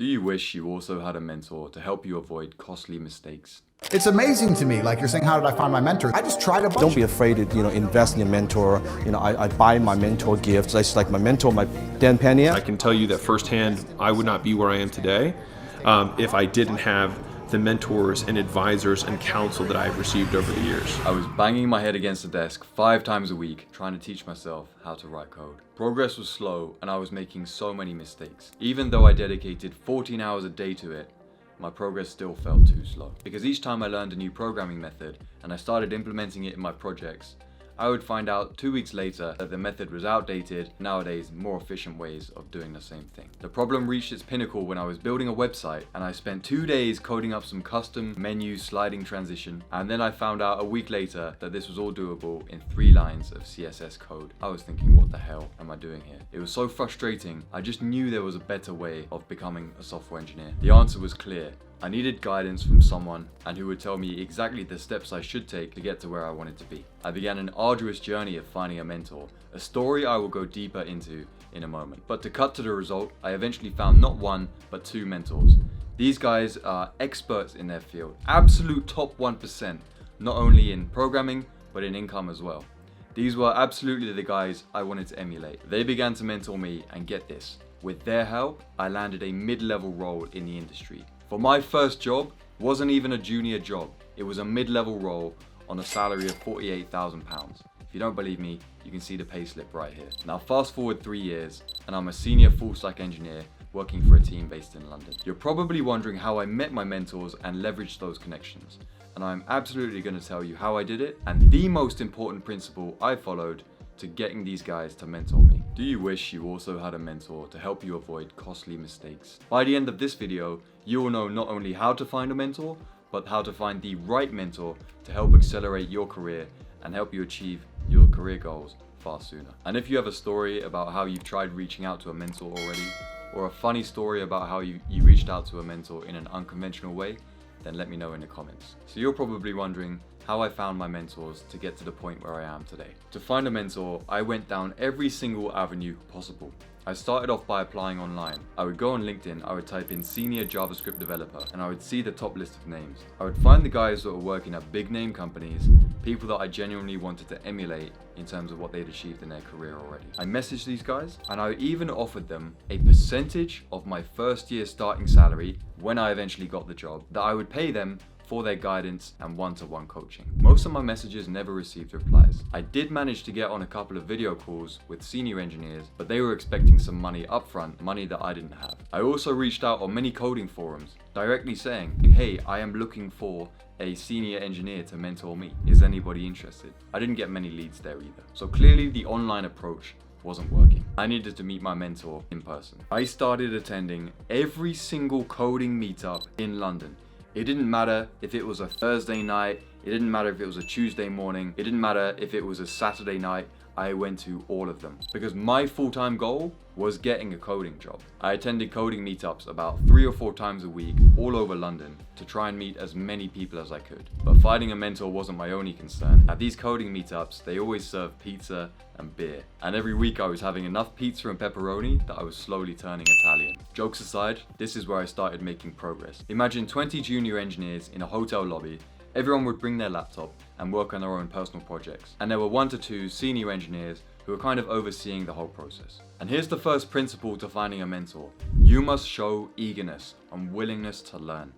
Do you wish you also had a mentor to help you avoid costly mistakes? It's amazing to me, like you're saying, how did I find my mentor? I just tried a bunch. Don't be afraid to, invest in your mentor. I buy my mentor gifts. It's like my mentor, my Dan Pena. I can tell you that firsthand, I would not be where I am today if I didn't have the mentors and advisors and counsel that I've received over the years. I was banging my head against the desk 5 times a week trying to teach myself how to write code. Progress was slow and I was making so many mistakes. Even though I dedicated 14 hours a day to it, my progress still felt too slow. Because each time I learned a new programming method and I started implementing it in my projects, I would find out 2 weeks later that the method was outdated, nowadays more efficient ways of doing the same thing. The problem reached its pinnacle when I was building a website and I spent 2 days coding up some custom menu sliding transition, and then I found out a week later that this was all doable in 3 lines of CSS code. I was thinking, what the hell am I doing here? It was so frustrating. I just knew there was a better way of becoming a software engineer. The answer was clear. I needed guidance from someone and who would tell me exactly the steps I should take to get to where I wanted to be. I began an arduous journey of finding a mentor, a story I will go deeper into in a moment. But to cut to the result, I eventually found not 1, but 2 mentors. These guys are experts in their field, absolute top 1%, not only in programming, but in income as well. These were absolutely the guys I wanted to emulate. They began to mentor me, and get this, with their help, I landed a mid-level role in the industry. For my first job, wasn't even a junior job. It was a mid-level role on a salary of £48,000. If you don't believe me, you can see the payslip right here. Now fast forward 3 years, and I'm a senior full-stack engineer working for a team based in London. You're probably wondering how I met my mentors and leveraged those connections. And I'm absolutely going to tell you how I did it, and the most important principle I followed to getting these guys to mentor me. Do you wish you also had a mentor to help you avoid costly mistakes? By the end of this video, you will know not only how to find a mentor, but how to find the right mentor to help accelerate your career and help you achieve your career goals far sooner. And if you have a story about how you've tried reaching out to a mentor already, or a funny story about how you reached out to a mentor in an unconventional way, then let me know in the comments. So you're probably wondering how I found my mentors to get to the point where I am today. To find a mentor, I went down every single avenue possible. I started off by applying online. I would go on LinkedIn, I would type in senior JavaScript developer, and I would see the top list of names. I would find the guys that were working at big name companies, people that I genuinely wanted to emulate in terms of what they'd achieved in their career already. I messaged these guys, and I even offered them a percentage of my first year starting salary when I eventually got the job, that I would pay them for their guidance and one-to-one coaching. Most of my messages never received replies. I did manage to get on a couple of video calls with senior engineers, but they were expecting some money upfront, money that I didn't have. I also reached out on many coding forums, directly saying, hey, I am looking for a senior engineer to mentor me. Is anybody interested? I didn't get many leads there either. So clearly the online approach wasn't working. I needed to meet my mentor in person. I started attending every single coding meetup in London. It didn't matter if it was a Thursday night, it didn't matter if it was a Tuesday morning, it didn't matter if it was a Saturday night, I went to all of them. Because my full-time goal was getting a coding job. I attended coding meetups about 3 or 4 times a week all over London to try and meet as many people as I could. But finding a mentor wasn't my only concern. At these coding meetups, they always serve pizza and beer. And every week I was having enough pizza and pepperoni that I was slowly turning Italian. Jokes aside, this is where I started making progress. Imagine 20 junior engineers in a hotel lobby. Everyone would bring their laptop and work on their own personal projects. And there were 1 to 2 senior engineers who were kind of overseeing the whole process. And here's the first principle to finding a mentor. You must show eagerness and willingness to learn.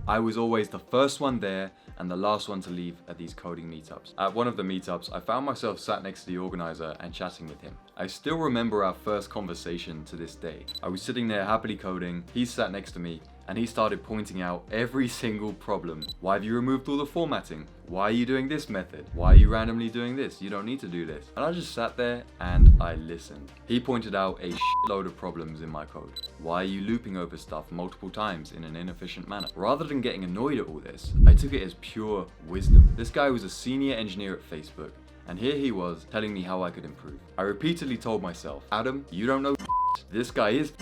I was always the first one there and the last one to leave at these coding meetups. At one of the meetups, I found myself sat next to the organizer and chatting with him. I still remember our first conversation to this day. I was sitting there happily coding, he sat next to me, and he started pointing out every single problem. Why have you removed all the formatting? Why are you doing this method? Why are you randomly doing this? You don't need to do this. And I just sat there and I listened. He pointed out a shitload of problems in my code. Why are you looping over stuff multiple times in an inefficient manner? Rather than getting annoyed at all this, I took it as pure wisdom. This guy was a senior engineer at Facebook, and here he was telling me how I could improve. I repeatedly told myself, Adam, you don't know this guy is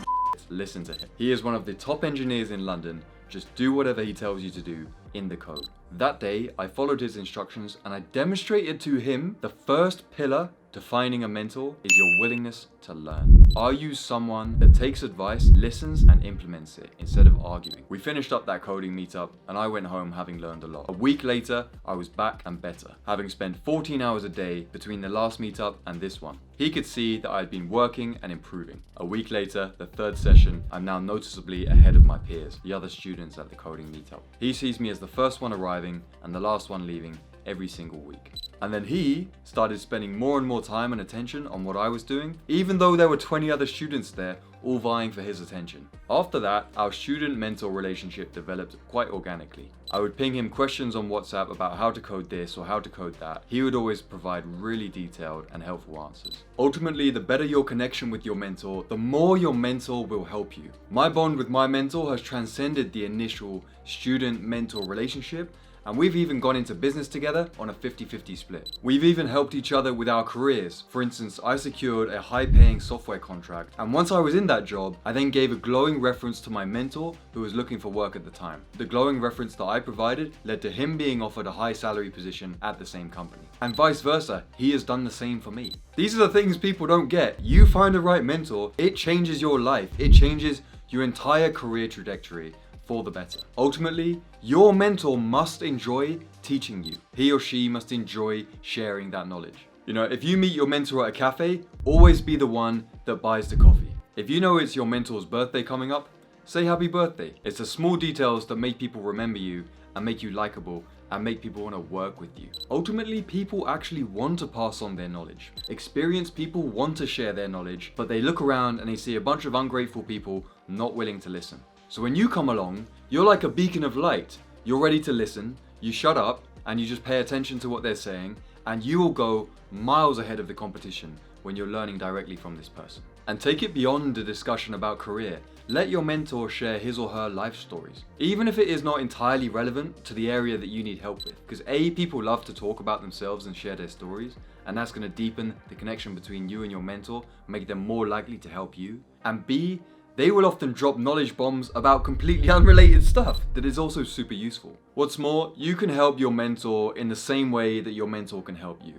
listen to him. He is one of the top engineers in London. Just do whatever he tells you to do in the code. That day, I followed his instructions and I demonstrated to him the first pillar Defining a mentor is your willingness to learn. Are you someone that takes advice, listens, and implements it instead of arguing? We finished up that coding meetup and I went home having learned a lot. A week later, I was back and better, having spent 14 hours a day between the last meetup and this one. He could see that I had been working and improving. A week later, the third session, I'm now noticeably ahead of my peers, the other students at the coding meetup. He sees me as the first one arriving and the last one leaving every single week. And then he started spending more and more time and attention on what I was doing, even though there were 20 other students there, all vying for his attention. After that, our student-mentor relationship developed quite organically. I would ping him questions on WhatsApp about how to code this or how to code that. He would always provide really detailed and helpful answers. Ultimately, the better your connection with your mentor, the more your mentor will help you. My bond with my mentor has transcended the initial student-mentor relationship, and we've even gone into business together on a 50-50 split. We've even helped each other with our careers. For instance, I secured a high-paying software contract, and once I was in that job, I then gave a glowing reference to my mentor who was looking for work at the time. The glowing reference that I provided led to him being offered a high salary position at the same company. And vice versa, he has done the same for me. These are the things people don't get. You find the right mentor, it changes your life. It changes your entire career trajectory for the better. Ultimately, your mentor must enjoy teaching you. He or she must enjoy sharing that knowledge. You know, if you meet your mentor at a cafe, always be the one that buys the coffee. If you know it's your mentor's birthday coming up, say happy birthday. It's the small details that make people remember you and make you likable and make people want to work with you. Ultimately, people actually want to pass on their knowledge. Experienced people want to share their knowledge, but they look around and they see a bunch of ungrateful people not willing to listen. So when you come along, you're like a beacon of light. You're ready to listen, you shut up, and you just pay attention to what they're saying, and you will go miles ahead of the competition when you're learning directly from this person. And take it beyond the discussion about career. Let your mentor share his or her life stories, even if it is not entirely relevant to the area that you need help with. Because A, people love to talk about themselves and share their stories, and that's going to deepen the connection between you and your mentor, make them more likely to help you. And B, they will often drop knowledge bombs about completely unrelated stuff that is also super useful. What's more, you can help your mentor in the same way that your mentor can help you.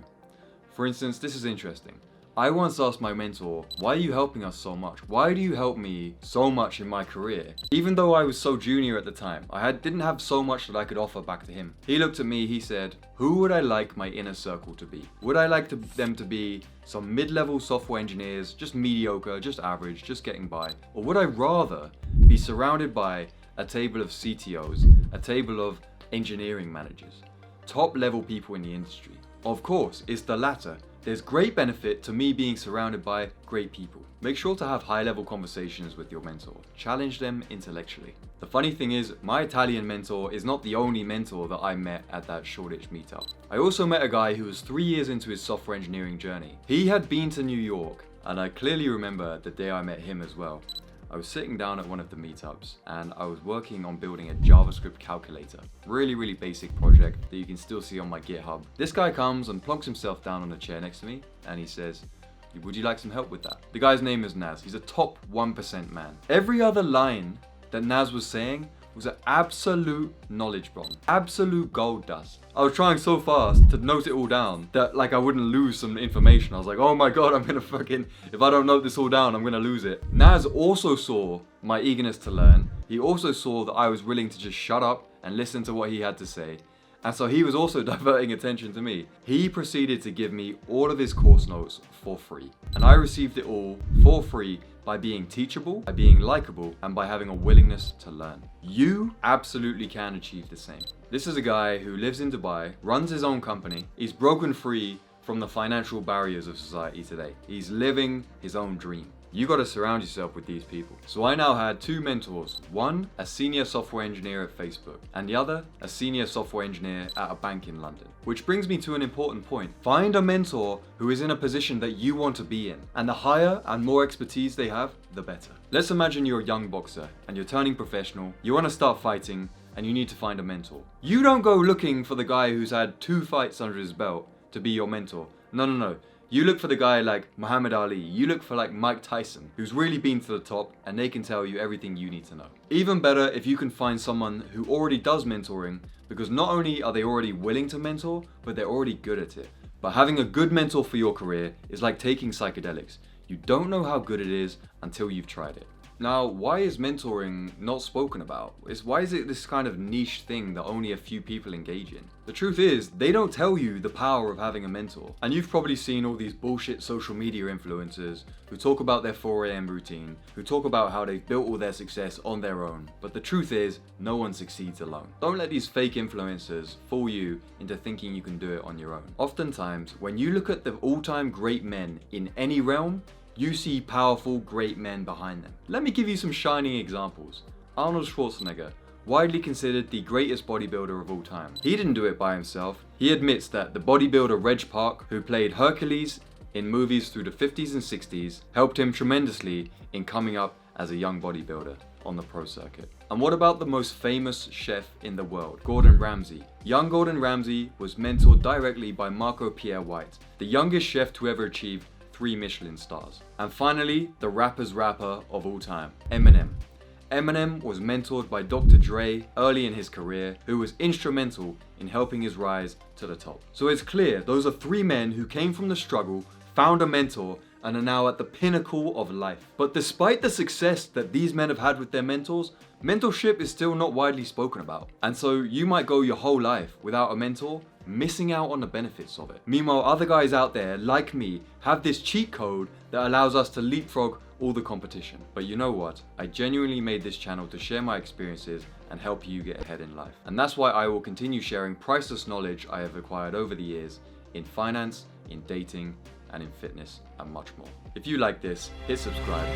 For instance, this is interesting. I once asked my mentor, why are you helping us so much? Why do you help me so much in my career? Even though I was so junior at the time, I didn't have so much that I could offer back to him. He looked at me, he said, who would I like my inner circle to be? Would I like them to be some mid-level software engineers, just mediocre, just average, just getting by? Or would I rather be surrounded by a table of CTOs, a table of engineering managers, top-level people in the industry? Of course, it's the latter. There's great benefit to me being surrounded by great people. Make sure to have high-level conversations with your mentor. Challenge them intellectually. The funny thing is, my Italian mentor is not the only mentor that I met at that Shoreditch meetup. I also met a guy who was 3 years into his software engineering journey. He had been to New York, and I clearly remember the day I met him as well. I was sitting down at one of the meetups and I was working on building a JavaScript calculator. Really basic project that you can still see on my GitHub. This guy comes and plonks himself down on a chair next to me and he says, would you like some help with that? The guy's name is Naz. He's a top 1% man. Every other line that Naz was saying was an absolute knowledge bomb. Absolute gold dust. I was trying so fast to note it all down that like I wouldn't lose some information. I was like, oh my god, I'm gonna fucking, if I don't note this all down, I'm gonna lose it. Naz also saw my eagerness to learn. He also saw that I was willing to just shut up and listen to what he had to say. And so he was also diverting attention to me. He proceeded to give me all of his course notes for free. And I received it all for free by being teachable, by being likable, and by having a willingness to learn. You absolutely can achieve the same. This is a guy who lives in Dubai, runs his own company, he's broken free from the financial barriers of society today. He's living his own dream. You got to surround yourself with these people. So I now had two mentors. One, a senior software engineer at Facebook, and the other, a senior software engineer at a bank in London. Which brings me to an important point. Find a mentor who is in a position that you want to be in. And the higher and more expertise they have, the better. Let's imagine you're a young boxer and you're turning professional. You want to start fighting and you need to find a mentor. You don't go looking for the guy who's had 2 fights under his belt to be your mentor. No. You look for the guy like Muhammad Ali. You look for like Mike Tyson, who's really been to the top and they can tell you everything you need to know. Even better if you can find someone who already does mentoring, because not only are they already willing to mentor, but they're already good at it. But having a good mentor for your career is like taking psychedelics. You don't know how good it is until you've tried it. Now, why is mentoring not spoken about? Why is it this kind of niche thing that only a few people engage in? The truth is, they don't tell you the power of having a mentor. And you've probably seen all these bullshit social media influencers who talk about their 4 a.m. routine, who talk about how they've built all their success on their own. But the truth is, no one succeeds alone. Don't let these fake influencers fool you into thinking you can do it on your own. Oftentimes, when you look at the all-time great men in any realm, you see powerful, great men behind them. Let me give you some shining examples. Arnold Schwarzenegger, widely considered the greatest bodybuilder of all time. He didn't do it by himself. He admits that the bodybuilder Reg Park, who played Hercules in movies through the 50s and 60s, helped him tremendously in coming up as a young bodybuilder on the pro circuit. And what about the most famous chef in the world, Gordon Ramsay? Young Gordon Ramsay was mentored directly by Marco Pierre White, the youngest chef to ever achieve 3 Michelin stars. And finally, the rapper's rapper of all time, Eminem. Eminem was mentored by Dr. Dre early in his career, who was instrumental in helping his rise to the top. So it's clear those are 3 men who came from the struggle, found a mentor, and are now at the pinnacle of life. But despite the success that these men have had with their mentors, mentorship is still not widely spoken about. And so you might go your whole life without a mentor, missing out on the benefits of it. Meanwhile, other guys out there, like me, have this cheat code that allows us to leapfrog all the competition. But you know what? I genuinely made this channel to share my experiences and help you get ahead in life. And that's why I will continue sharing priceless knowledge I have acquired over the years in finance, in dating, and in fitness, and much more. If you like this, hit subscribe.